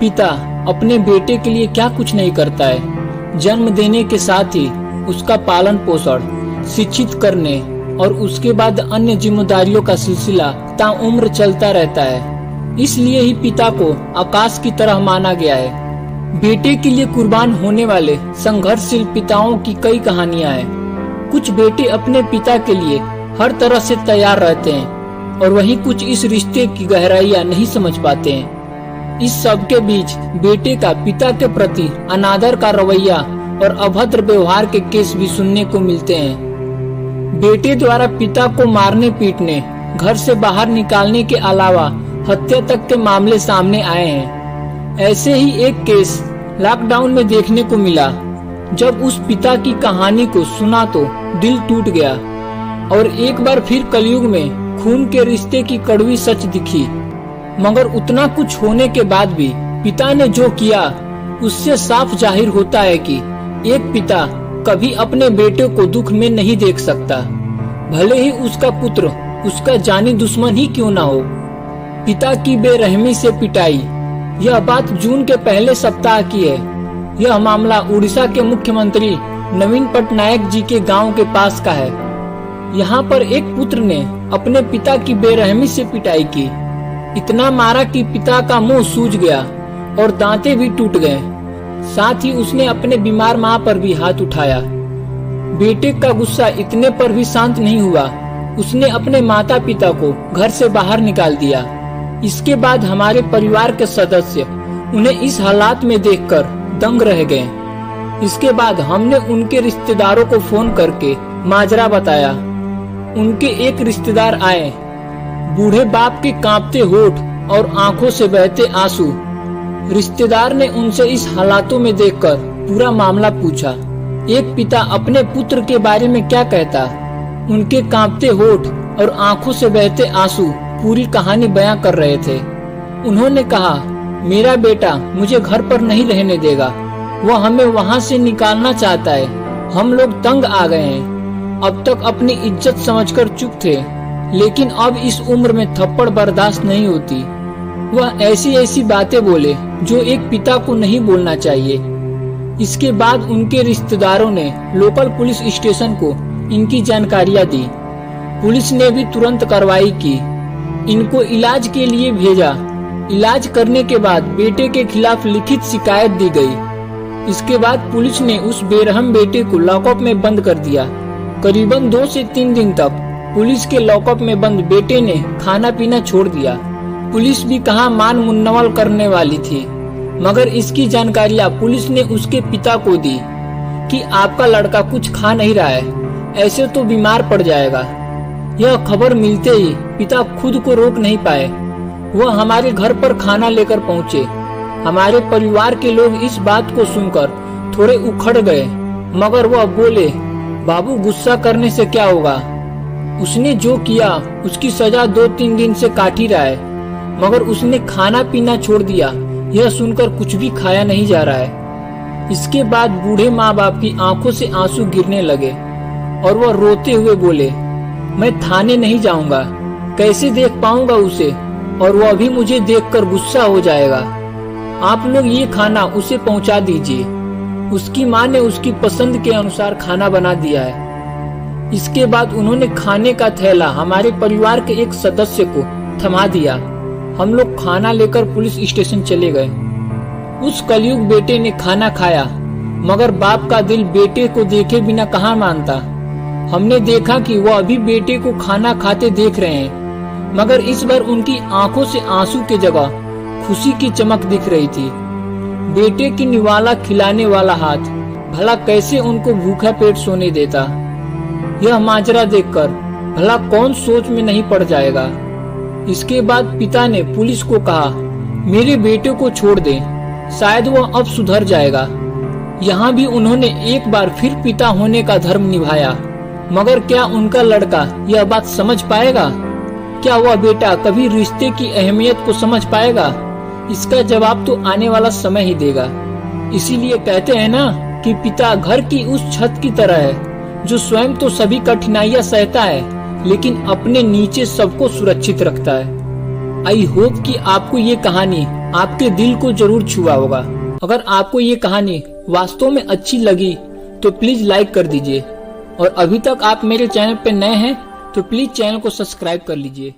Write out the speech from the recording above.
पिता अपने बेटे के लिए क्या कुछ नहीं करता है। जन्म देने के साथ ही उसका पालन पोषण, शिक्षित करने और उसके बाद अन्य जिम्मेदारियों का सिलसिला ताउम्र चलता रहता है। इसलिए ही पिता को आकाश की तरह माना गया है। बेटे के लिए कुर्बान होने वाले संघर्षशील पिताओं की कई कहानियां हैं। कुछ बेटे अपने पिता के लिए हर तरह से तैयार रहते हैं और वहीं कुछ इस रिश्ते की गहराइयां नहीं समझ पाते हैं। इस सब के बीच बेटे का पिता के प्रति अनादर का रवैया और अभद्र व्यवहार के केस भी सुनने को मिलते हैं। बेटे द्वारा पिता को मारने पीटने, घर से बाहर निकालने के अलावा हत्या तक के मामले सामने आए हैं। ऐसे ही एक केस लॉकडाउन में देखने को मिला। जब उस पिता की कहानी को सुना तो दिल टूट गया और एक बार फिर कलयुग में खून के रिश्ते की कड़वी सच दिखी। मगर उतना कुछ होने के बाद भी पिता ने जो किया उससे साफ जाहिर होता है कि एक पिता कभी अपने बेटे को दुख में नहीं देख सकता, भले ही उसका पुत्र उसका जानी दुश्मन ही क्यों ना हो। पिता की बेरहमी से पिटाई, यह बात जून के पहले सप्ताह की है। यह मामला उड़ीसा के मुख्यमंत्री नवीन पटनायक जी के गांव के पास का है। यहाँ पर एक पुत्र ने अपने पिता की बेरहमी से पिटाई की। इतना मारा कि पिता का मुंह सूज गया और दांतें भी टूट गए। साथ ही उसने अपने बीमार मां पर भी हाथ उठाया। बेटे का गुस्सा इतने पर भी शांत नहीं हुआ। उसने अपने माता पिता को घर से बाहर निकाल दिया। इसके बाद हमारे परिवार के सदस्य उन्हें इस हालात में देखकर दंग रह गए। इसके बाद हमने उनके रिश्तेदारों को फोन करके माजरा बताया। उनके एक रिश्तेदार आए। बूढ़े बाप के कांपते होठ और आंखों से बहते आंसू। रिश्तेदार ने उनसे इस हालातों में देखकर पूरा मामला पूछा। एक पिता अपने पुत्र के बारे में क्या कहता। उनके कांपते होठ और आंखों से बहते आंसू पूरी कहानी बयां कर रहे थे। उन्होंने कहा, मेरा बेटा मुझे घर पर नहीं रहने देगा, वह हमें वहां से निकालना चाहता है। हम लोग तंग आ गए हैं। अब तक अपनी इज्जत समझकर चुप थे, लेकिन अब इस उम्र में थप्पड़ बर्दाश्त नहीं होती। वह ऐसी ऐसी बातें बोले जो एक पिता को नहीं बोलना चाहिए। इसके बाद उनके रिश्तेदारों ने लोकल पुलिस स्टेशन को इनकी जानकारियां दी। पुलिस ने भी तुरंत कार्रवाई की, इनको इलाज के लिए भेजा। इलाज करने के बाद बेटे के खिलाफ लिखित शिकायत दी गई। इसके बाद पुलिस ने उस बेरहम बेटे को लॉकअप में बंद कर दिया। करीबन 2 से 3 दिन तक पुलिस के लॉकअप में बंद बेटे ने खाना पीना छोड़ दिया। पुलिस भी कहां मान मुन्नवल करने वाली थी, मगर इसकी जानकारियां पुलिस ने उसके पिता को दी कि आपका लड़का कुछ खा नहीं रहा है, ऐसे तो बीमार पड़ जाएगा। यह खबर मिलते ही पिता खुद को रोक नहीं पाए। वह हमारे घर पर खाना लेकर पहुँचे। हमारे परिवार के लोग इस बात को सुनकर थोड़े उखड़ गए, मगर वह बोले, बाबू गुस्सा करने से क्या होगा। उसने जो किया उसकी सजा 2-3 दिन से काट ही रहा है, मगर उसने खाना पीना छोड़ दिया, यह सुनकर कुछ भी खाया नहीं जा रहा है। इसके बाद बूढ़े माँ बाप की आंखों से आंसू गिरने लगे और वह रोते हुए बोले, मैं थाने नहीं जाऊंगा, कैसे देख पाऊंगा उसे, और वह भी मुझे देखकर गुस्सा हो जाएगा। आप लोग ये खाना उसे पहुंचा दीजिए। उसकी माँ ने उसकी पसंद के अनुसार खाना बना दिया है। इसके बाद उन्होंने खाने का थैला हमारे परिवार के एक सदस्य को थमा दिया। हम लोग खाना लेकर पुलिस स्टेशन चले गए। उस कलयुग बेटे ने खाना खाया, मगर बाप का दिल बेटे को देखे बिना कहाँ मानता। हमने देखा कि वह अभी बेटे को खाना खाते देख रहे हैं, मगर इस बार उनकी आंखों से आंसू की जगह खुशी की चमक दिख रही थी। बेटे की निवाला खिलाने वाला हाथ भला कैसे उनको भूखा पेट सोने देता। यह माजरा देखकर भला कौन सोच में नहीं पड़ जाएगा। इसके बाद पिता ने पुलिस को कहा, मेरे बेटे को छोड़ दे, शायद वह अब सुधर जाएगा। यहाँ भी उन्होंने एक बार फिर पिता होने का धर्म निभाया, मगर क्या उनका लड़का यह बात समझ पाएगा? क्या वह बेटा कभी रिश्ते की अहमियत को समझ पाएगा? इसका जवाब तो आने वाला समय ही देगा। इसीलिए कहते हैं ना कि पिता घर की उस छत की तरह है जो स्वयं तो सभी कठिनाइयां सहता है, लेकिन अपने नीचे सबको सुरक्षित रखता है। आई होप कि आपको ये कहानी आपके दिल को जरूर छुआ होगा। अगर आपको ये कहानी वास्तव में अच्छी लगी तो प्लीज लाइक कर दीजिए और अभी तक आप मेरे चैनल पे नए हैं तो प्लीज चैनल को सब्सक्राइब कर लीजिए।